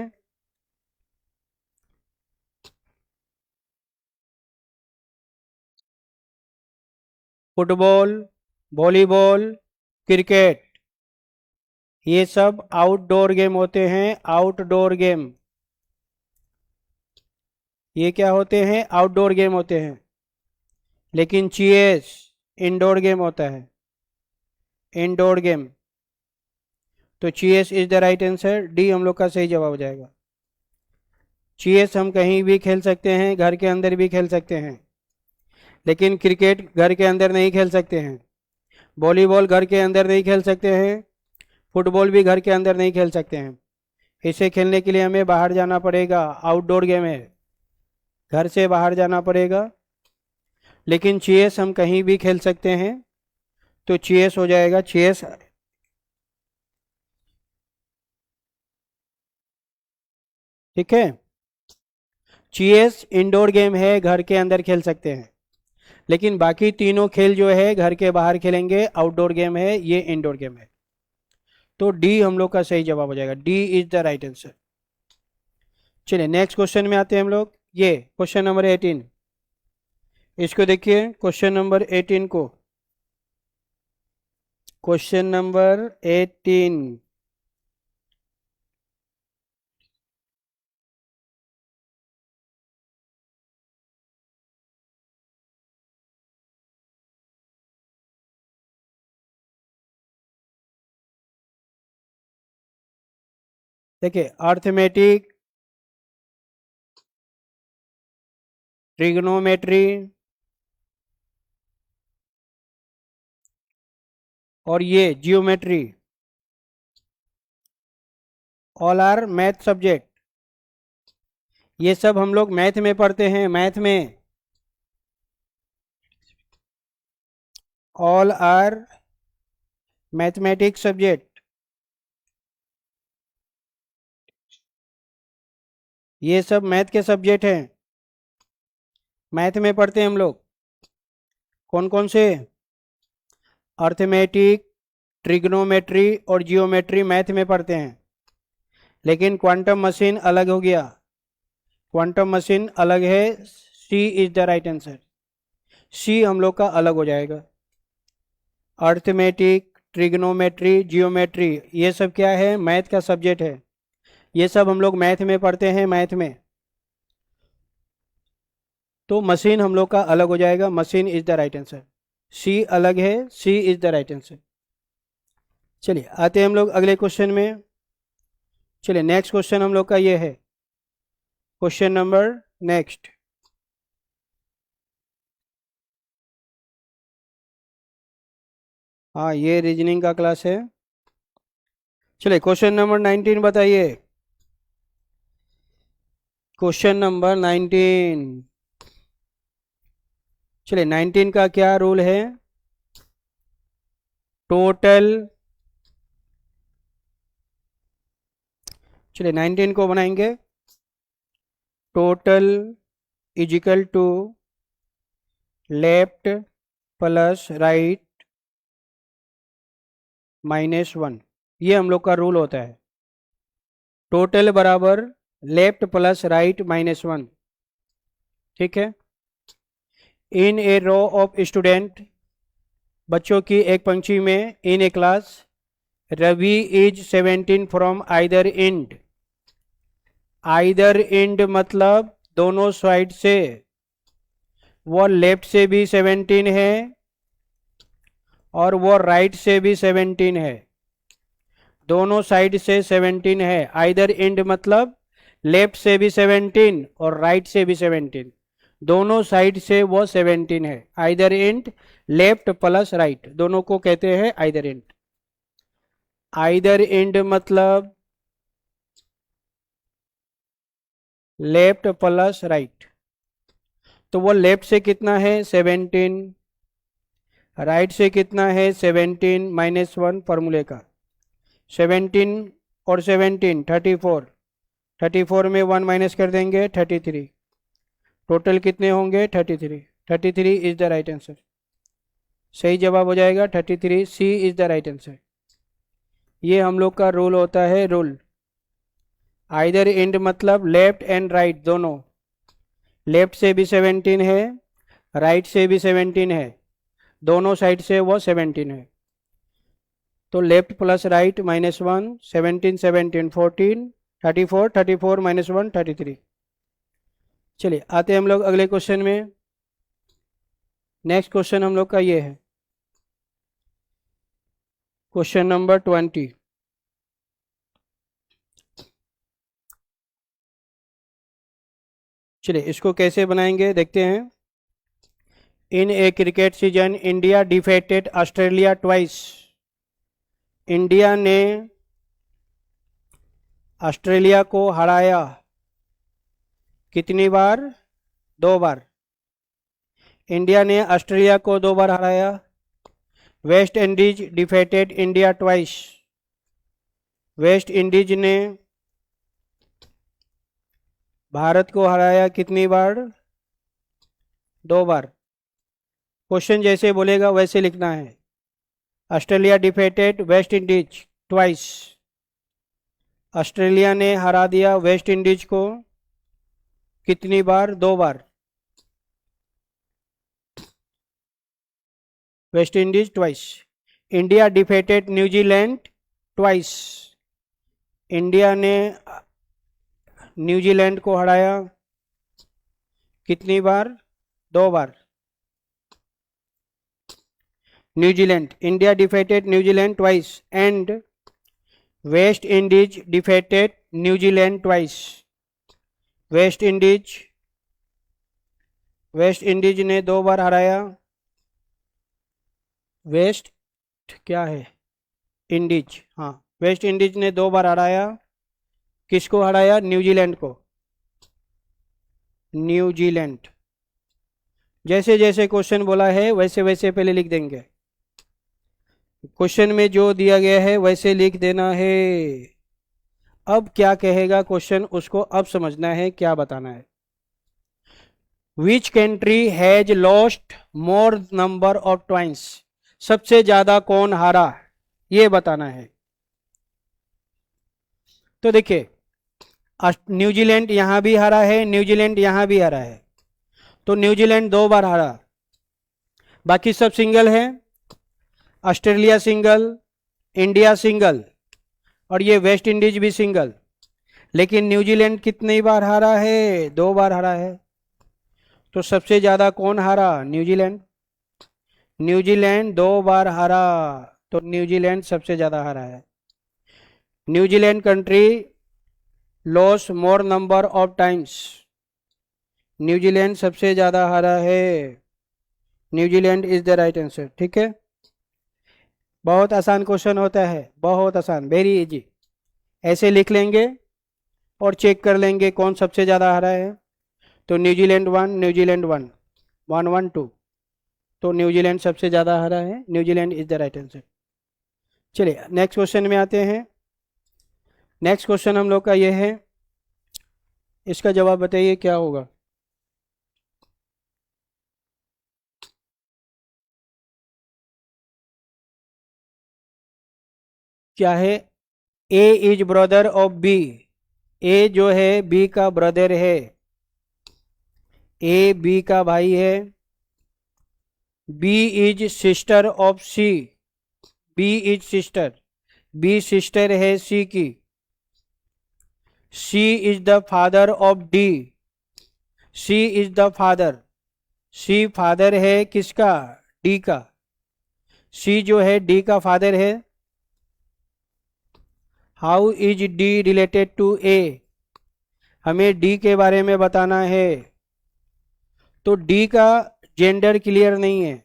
फुटबॉल, वॉलीबॉल, क्रिकेट, ये सब आउटडोर गेम होते हैं, आउटडोर गेम। ये क्या होते हैं? आउटडोर गेम होते हैं। लेकिन चेस इंडोर गेम होता है, इंडोर गेम। तो chess is the right answer, D हम लोग का सही जवाब हो जाएगा। चेस हम कहीं भी खेल सकते हैं, घर के अंदर भी खेल सकते हैं, लेकिन क्रिकेट घर के अंदर नहीं खेल सकते हैं, वॉलीबॉल घर के अंदर नहीं खेल सकते हैं, फुटबॉल भी घर के अंदर नहीं खेल सकते हैं। इसे खेलने के लिए हमें बाहर जाना पड़ेगा, आउटडोर गेम है, घर से बाहर जाना पड़ेगा। लेकिन चेस हम कहीं भी खेल सकते हैं, तो चेस हो जाएगा, चेस। ठीक है, चेस इंडोर गेम है, घर के अंदर खेल सकते हैं, लेकिन बाकी तीनों खेल जो है घर के बाहर खेलेंगे, आउटडोर गेम है, ये इंडोर गेम है। तो डी हम लोग का सही जवाब हो जाएगा, D is the right answer. चलिए नेक्स्ट क्वेश्चन में आते हैं हम लोग, ये क्वेश्चन नंबर 18। इसको देखिए, क्वेश्चन नंबर 18 को, क्वेश्चन नंबर 18। देखिए, अर्थमेटिक, ट्रिग्नोमेट्री और ये geometry, all are math subject. ये सब हम लोग मैथ में पढ़ते हैं, मैथ में। ऑल आर मैथमेटिक्स सब्जेक्ट, ये सब मैथ के सब्जेक्ट हैं, मैथ में पढ़ते हैं हम लोग। कौन कौन से? अर्थमेटिक, ट्रिग्नोमेट्री और जियोमेट्री मैथ में पढ़ते हैं। लेकिन क्वांटम मशीन अलग हो गया, क्वांटम मशीन अलग है, C is the right answer, C हम लोग का अलग हो जाएगा। अर्थमेटिक, ट्रिग्नोमेट्री, जियोमेट्री, ये सब क्या है? मैथ का सब्जेक्ट है, ये सब हम लोग मैथ में पढ़ते हैं, मैथ में। तो मशीन हम लोग का अलग हो जाएगा, machine is the right answer, C अलग है, C is the right answer. चलिए आते हैं हम लोग अगले क्वेश्चन में। चलिए नेक्स्ट क्वेश्चन हम लोग का ये है, क्वेश्चन नंबर नेक्स्ट। हाँ, ये रीजनिंग का क्लास है। चलिए क्वेश्चन नंबर 19 बताइए, क्वेश्चन नंबर 19। चलिए 19 का क्या रूल है? टोटल, चलिए 19 को बनाएंगे, total is equal to left plus right -1, ये हम लोग का रूल होता है। टोटल बराबर लेफ्ट प्लस राइट -1। ठीक है, इन ए रो ऑफ स्टूडेंट, बच्चों की एक पंक्ति में, in a class, Ravi is 17 from either end. Either end मतलब दोनों साइड से। वो लेफ्ट से भी 17 है और वो राइट से भी 17 है। दोनों साइड से 17 है। आइदर एंड मतलब लेफ्ट से भी 17 और राइट से भी 17। दोनों साइड से वो 17 है। Either and left plus right दोनों को कहते हैं आइदर एंड। आइदर एंड मतलब लेफ्ट प्लस राइट। तो वो लेफ्ट से कितना है 17, राइट से कितना है 17 -1 फॉर्मूले का। 17 और 17 34। 34 में 1 माइनस कर देंगे 33। टोटल कितने होंगे 33। 33 इज द राइट आंसर। सही जवाब हो जाएगा 33। सी इज द राइट आंसर। ये हम लोग का रूल होता है रूल। आइदर एंड मतलब लेफ्ट एंड राइट दोनों। लेफ्ट से भी 17 है, राइट से भी 17 है, दोनों साइड से वो 17 है। तो लेफ्ट प्लस राइट -1 17 17 14 34 34 -1 33। चलिए आते हैं हम लोग अगले क्वेश्चन में। नेक्स्ट क्वेश्चन हम लोग का ये है क्वेश्चन नंबर 20। चलिए इसको कैसे बनाएंगे देखते हैं। In a cricket season India defeated Australia twice. India ने ऑस्ट्रेलिया को हराया कितनी बार? 2 बार। इंडिया ने ऑस्ट्रेलिया को 2 बार हराया। West Indies defeated India twice. West Indies ने भारत को हराया कितनी बार? 2 बार। क्वेश्चन जैसे बोलेगा वैसे लिखना है। Australia defeated West Indies twice. Australia ने हरा दिया वेस्ट इंडीज को कितनी बार? 2 बार। West Indies twice. India defeated New Zealand twice. India ने न्यूजीलैंड को हराया कितनी बार? 2 बार। New Zealand, India defeated New Zealand twice and West Indies defeated New Zealand twice. West Indies ने 2 बार हराया। वेस्ट क्या है? इंडीज। हाँ, वेस्ट इंडीज ने 2 बार हराया। किसको हराया? न्यूजीलैंड को। न्यूजीलैंड। जैसे जैसे क्वेश्चन बोला है वैसे वैसे पहले लिख देंगे। क्वेश्चन में जो दिया गया है वैसे लिख देना है। अब क्या कहेगा क्वेश्चन उसको अब समझना है, क्या बताना है। Which country has lost more number of times. सबसे ज्यादा कौन हारा ये बताना है। तो देखिए न्यूजीलैंड यहां भी हारा है, न्यूजीलैंड यहां भी हारा है। तो न्यूजीलैंड 2 बार हारा, बाकी सब सिंगल है। ऑस्ट्रेलिया सिंगल, इंडिया सिंगल और ये वेस्ट इंडीज भी सिंगल। लेकिन न्यूजीलैंड कितनी बार हारा है? 2 बार हारा है। तो सबसे ज्यादा कौन हारा? न्यूजीलैंड। न्यूजीलैंड 2 बार हारा, तो न्यूजीलैंड सबसे ज्यादा हारा है। New Zealand country loss more number of times. New Zealand सबसे ज्यादा हारा है। New Zealand is the right answer. ठीक है, बहुत आसान क्वेश्चन होता है, बहुत आसान, वेरी इजी। ऐसे लिख लेंगे और चेक कर लेंगे कौन सबसे ज़्यादा हारा है। तो न्यूजीलैंड 1, न्यूजीलैंड 1, 1 1 2। तो न्यूजीलैंड सबसे ज़्यादा हारा है। New Zealand is the right answer. चलिए नेक्स्ट क्वेश्चन में आते हैं। नेक्स्ट क्वेश्चन हम लोग का ये है, इसका जवाब बताइए क्या होगा। क्या है? A is brother of B. ए जो है बी का ब्रदर है। ए बी का भाई है। B is sister of C. B is sister, B sister है सी की, C is the father of D, C is the father, C father है किसका, डी का, सी जो है डी का फादर है। How is D related to A, हमें डी के बारे में बताना है। तो डी का जेंडर क्लियर नहीं है,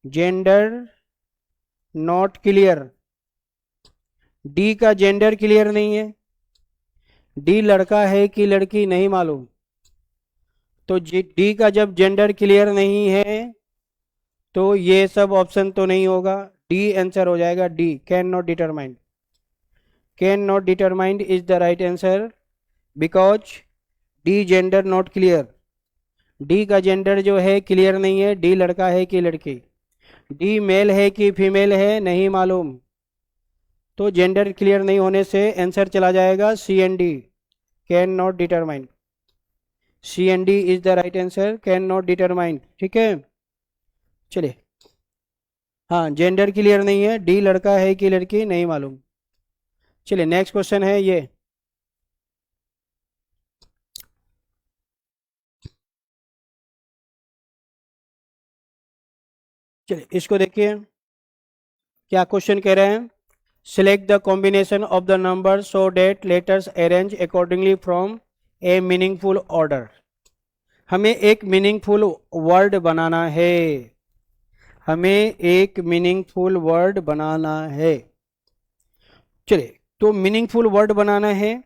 जेंडर नॉट क्लियर, डी का जेंडर क्लियर नहीं है, डी लड़का है कि लड़की नहीं मालूम। तो डी का जब जेंडर क्लियर नहीं है तो ये सब ऑप्शन तो नहीं होगा, डी आंसर हो जाएगा, D can not determined, can not determined is the right answer because D gender not clear, D का जेंडर जो है क्लियर नहीं है, डी लड़का है कि लड़की, डी मेल है कि फीमेल है नहीं मालूम। तो जेंडर क्लियर नहीं होने से आंसर चला जाएगा C and D, can not determine, C and D is the right answer, can not determine. ठीक है, चलिए, हाँ जेंडर क्लियर नहीं है, डी लड़का है कि लड़की नहीं मालूम। चलिए नेक्स्ट क्वेश्चन है ये, चलिए इसको देखिए क्या क्वेश्चन कह रहे हैं। Select the combination of the number so that letters arrange accordingly from a meaningful order. हमें एक मीनिंगफुल वर्ड बनाना है, हमें एक मीनिंगफुल वर्ड बनाना है। चलिए तो मीनिंगफुल वर्ड बनाना है,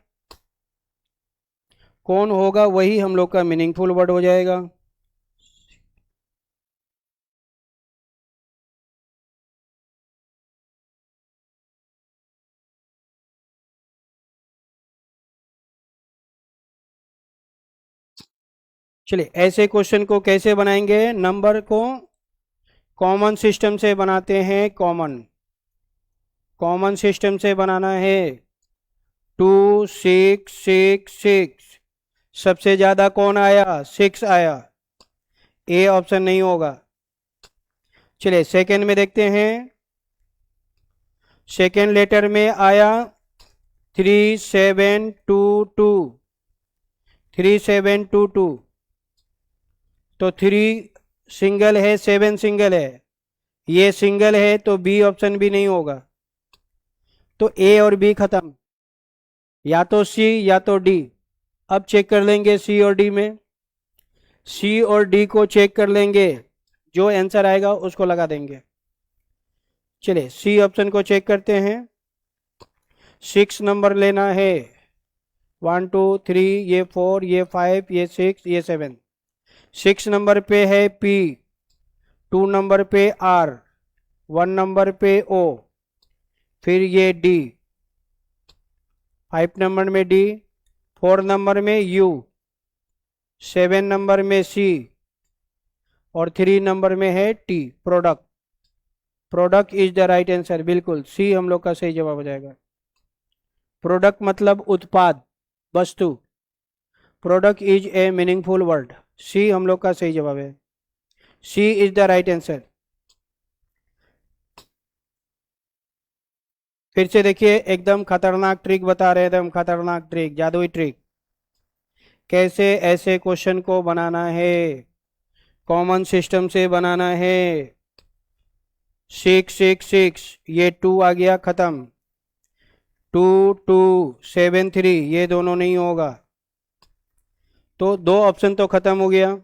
कौन होगा वही हम लोग का मीनिंगफुल वर्ड हो जाएगा। चलिए ऐसे क्वेश्चन को कैसे बनाएंगे, नंबर को कॉमन सिस्टम से बनाते हैं, कॉमन सिस्टम से बनाना है। 2 6 6 6, सबसे ज्यादा कौन आया, 6 आया, ए ऑप्शन नहीं होगा। चलिए सेकेंड में देखते हैं, सेकेंड लेटर में आया 3722, 3722, तो 3 सिंगल है, 7 सिंगल है, ये सिंगल है तो बी ऑप्शन भी नहीं होगा। तो ए और बी खत्म, या तो सी या तो डी। अब चेक कर लेंगे सी और डी में, सी और डी को चेक कर लेंगे, जो आंसर आएगा उसको लगा देंगे। चलिए सी ऑप्शन को चेक करते हैं, 6 नंबर लेना है, 1 2 3, ये 4, ये 5, ये 6, ये 7। 6 नंबर पे है पी, 2 नंबर पे आर, 1 नंबर पे ओ, फिर ये डी, 5 नंबर में डी, 4 नंबर में यू, 7 नंबर में सी और 3 नंबर में है T, product. Product is the right answer, बिल्कुल सी हम लोग का सही जवाब हो जाएगा। प्रोडक्ट मतलब उत्पाद, वस्तु, product is a meaningful word, C हम लोग का सही जवाब है, C is the right answer. फिर से देखिए, एकदम खतरनाक ट्रिक बता रहे हैं, एकदम खतरनाक ट्रिक, जादुई ट्रिक, कैसे ऐसे क्वेश्चन को बनाना है, कॉमन सिस्टम से बनाना है। 6 6 6, ये 2 आ गया खत्म, 2 2 7 3, ये दोनों नहीं होगा, तो 2 ऑप्शन तो खत्म हो गया,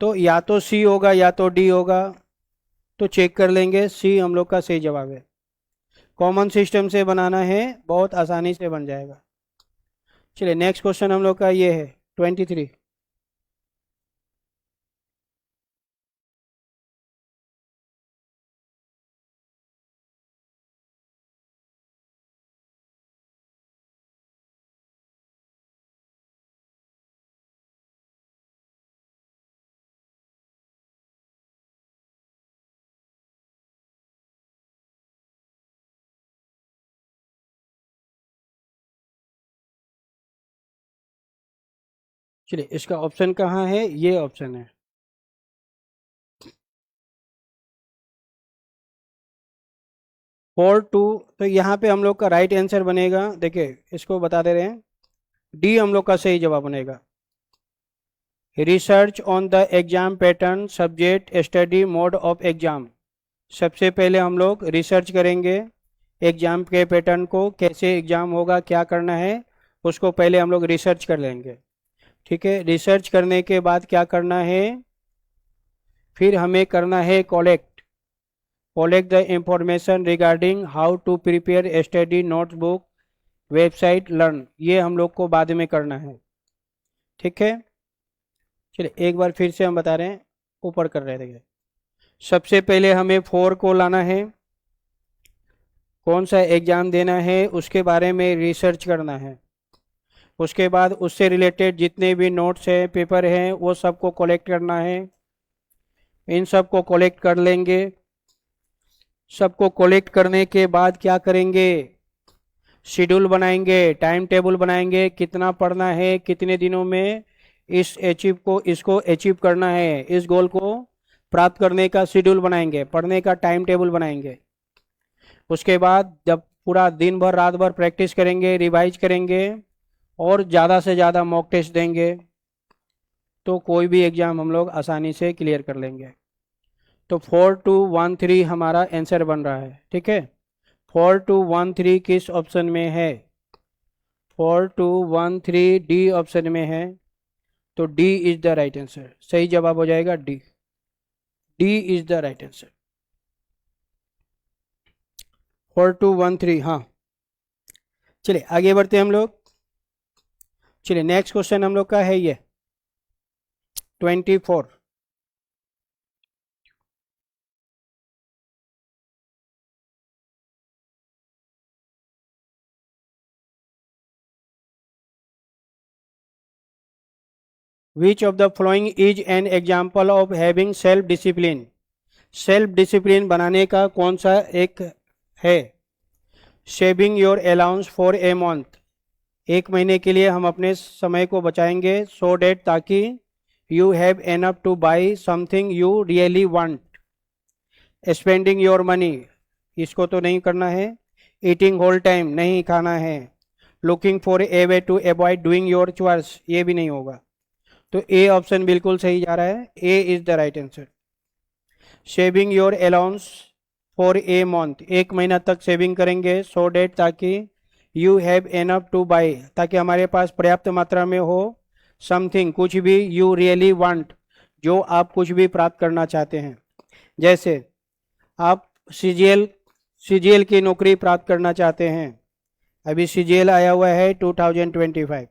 तो या तो सी होगा या तो डी होगा। तो चेक कर लेंगे, सी हम लोग का सही जवाब है, कॉमन सिस्टम से बनाना है, बहुत आसानी से बन जाएगा। चलिए नेक्स्ट क्वेश्चन हम लोग का ये है 23। चलिए इसका ऑप्शन कहाँ है, ये ऑप्शन है, 4 2, तो यहाँ पे हम लोग का राइट आंसर बनेगा, देखिए इसको बता दे रहे हैं, डी हम लोग का सही जवाब बनेगा। Research on the exam pattern, subject, study, mode of exam. सबसे पहले हम लोग रिसर्च करेंगे एग्जाम के पैटर्न को, कैसे एग्जाम होगा, क्या करना है, उसको पहले हम लोग रिसर्च कर लेंगे। ठीक है, रिसर्च करने के बाद क्या करना है, फिर हमें करना है collect the information regarding how to prepare study notebook, website, learn, ये हम लोग को बाद में करना है। ठीक है, चलिए एक बार फिर से हम बता रहे हैं, ऊपर कर रहे थे। सबसे पहले हमें 4 को लाना है, कौन सा एग्ज़ाम देना है उसके बारे में रिसर्च करना है। उसके बाद उससे रिलेटेड जितने भी नोट्स हैं, पेपर हैं, वो सबको कलेक्ट करना है। इन सब को कलेक्ट कर लेंगे। सबको कलेक्ट करने के बाद क्या करेंगे, शेड्यूल बनाएंगे, टाइम टेबल बनाएंगे, कितना पढ़ना है, कितने दिनों में इसको अचीव करना है, इस गोल को प्राप्त करने का शेड्यूल बनाएंगे, पढ़ने का टाइम टेबल बनाएंगे। उसके बाद जब पूरा दिन भर रात भर प्रैक्टिस करेंगे, रिवाइज करेंगे और ज़्यादा से ज़्यादा मॉक टेस्ट देंगे, तो कोई भी एग्ज़ाम हम लोग आसानी से क्लियर कर लेंगे। तो 4213 हमारा आंसर बन रहा है। ठीक है, 4213 किस ऑप्शन में है, 4213 डी ऑप्शन में है, तो D is the right answer, सही जवाब हो जाएगा D. D is the right answer, 4213। हाँ, चलिए आगे बढ़ते हैं हम लोग। चलिए नेक्स्ट क्वेश्चन हम लोग का है ये 24। Which of the following is an example of having self discipline? Self discipline बनाने का कौन सा एक है, saving your allowance for a month, एक महीने के लिए हम अपने समय को बचाएंगे, सो डेट, ताकि you have enough to by something you really want, spending your money, इसको तो नहीं करना है, ईटिंग होल टाइम, नहीं खाना है, looking for a way to avoid doing your choice, ये भी नहीं होगा। तो ए ऑप्शन बिल्कुल सही जा रहा है, A is the right answer. Saving your allowance for a month, एक महीना तक सेविंग करेंगे, सो डेट, ताकि you have enough to buy, ताकि हमारे पास पर्याप्त मात्रा में हो, समथिंग, कुछ भी, यू रियली वांट, जो आप कुछ भी प्राप्त करना चाहते हैं। जैसे आप सीजीएल की नौकरी प्राप्त करना चाहते हैं, अभी सीजीएल आया हुआ है 2025,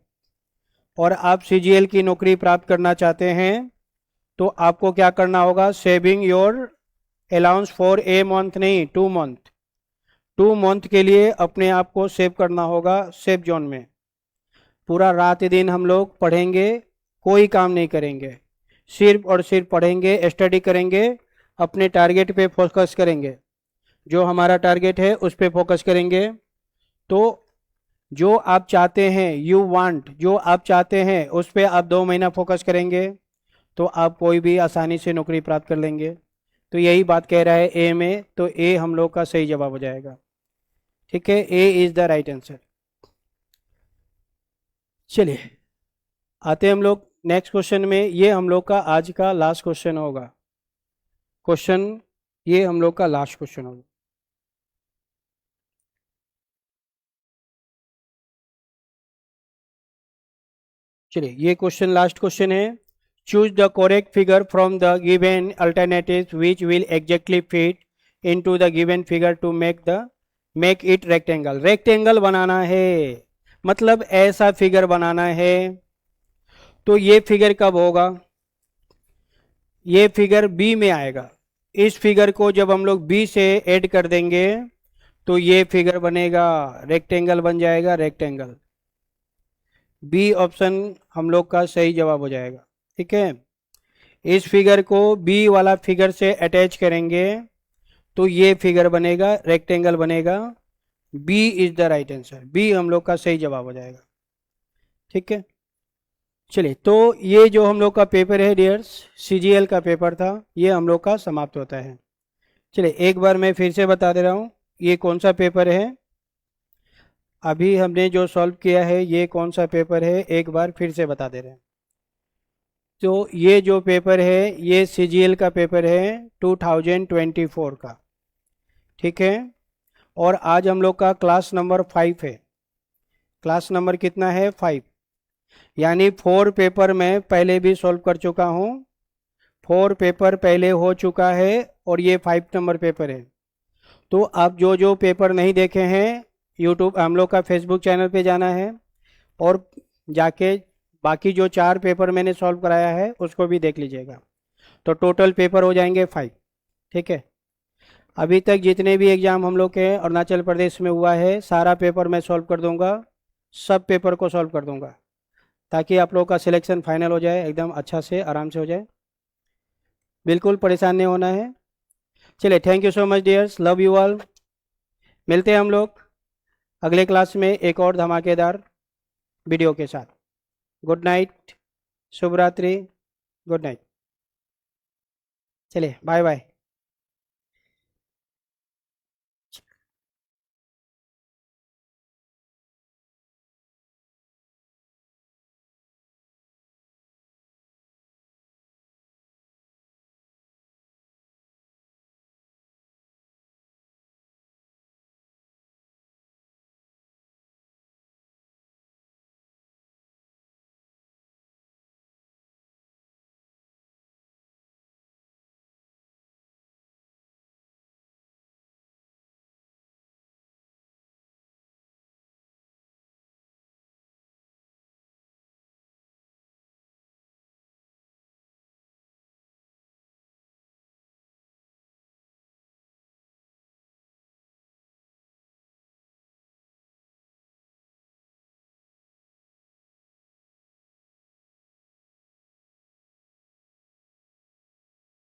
और आप सीजीएल की नौकरी प्राप्त करना चाहते हैं, तो आपको क्या करना होगा, saving your allowance for a month नहीं, 2 मंथ, 2 मंथ के लिए अपने आप को सेव करना होगा, सेफ जोन में। पूरा रात दिन हम लोग पढ़ेंगे, कोई काम नहीं करेंगे, सिर्फ और सिर्फ पढ़ेंगे, स्टडी करेंगे, अपने टारगेट पे फोकस करेंगे, जो हमारा टारगेट है उस पे फोकस करेंगे। तो जो आप चाहते हैं, यू वांट, जो आप चाहते हैं उस पे आप 2 महीना फोकस करेंगे, तो आप कोई भी आसानी से नौकरी प्राप्त कर लेंगे। तो यही बात कह रहा है ए में, तो ए हम लोग का सही जवाब हो जाएगा। ठीक है, A is the right answer. चलिए आते हैं हम लोग नेक्स्ट क्वेश्चन में, ये हम लोग का आज का लास्ट क्वेश्चन होगा, ये हम लोग का लास्ट क्वेश्चन होगा। चलिए ये क्वेश्चन लास्ट क्वेश्चन है, choose the correct figure from the given alternative which will exactly fit into the given figure to make it rectangle. Rectangle बनाना है, मतलब ऐसा फिगर बनाना है, तो ये फिगर कब होगा, ये फिगर बी में आएगा। इस फिगर को जब हम लोग बी से ऐड कर देंगे तो ये फिगर बनेगा, रेक्टेंगल बन जाएगा, रेक्टेंगल। बी ऑप्शन हम लोग का सही जवाब हो जाएगा। ठीक है, इस फिगर को बी वाला फिगर से अटैच करेंगे तो ये फिगर बनेगा, रेक्टेंगल बनेगा। B is the right answer, B हम लोग का सही जवाब हो जाएगा। ठीक है, चलिए तो ये जो हम लोग का पेपर है डियर्स, सीजीएल का पेपर था, ये हम लोग का समाप्त होता है। चलिए एक बार मैं फिर से बता दे रहा हूँ, ये कौन सा पेपर है? अभी हमने जो सॉल्व किया है ये कौन सा पेपर है, एक बार फिर से बता दे रहे हैं। तो ये जो पेपर है ये सीजीएल का पेपर है 2024 का, ठीक है। और आज हम लोग का क्लास नंबर 5 है। क्लास नंबर कितना है? 5। यानी 4 पेपर मैं पहले भी सॉल्व कर चुका हूँ, 4 पेपर पहले हो चुका है और ये 5 नंबर पेपर है। तो आप जो जो पेपर नहीं देखे हैं, यूट्यूब हम लोग का फेसबुक चैनल पे जाना है और जाके बाकी जो 4 पेपर मैंने सॉल्व कराया है उसको भी देख लीजिएगा। तो टोटल पेपर हो जाएंगे 5, ठीक है। अभी तक जितने भी एग्ज़ाम हम लोग के अरुणाचल प्रदेश में हुआ है सारा पेपर मैं सॉल्व कर दूंगा, सब पेपर को सॉल्व कर दूंगा, ताकि आप लोगों का सिलेक्शन फाइनल हो जाए, एकदम अच्छा से आराम से हो जाए, बिल्कुल परेशान नहीं होना है। चलिए, thank you so much dears, love you all. मिलते हैं हम लोग अगले क्लास में एक और धमाकेदार वीडियो के साथ। गुड नाइट, शुभ रात्रि, गुड नाइट। चलिए, बाय बाय।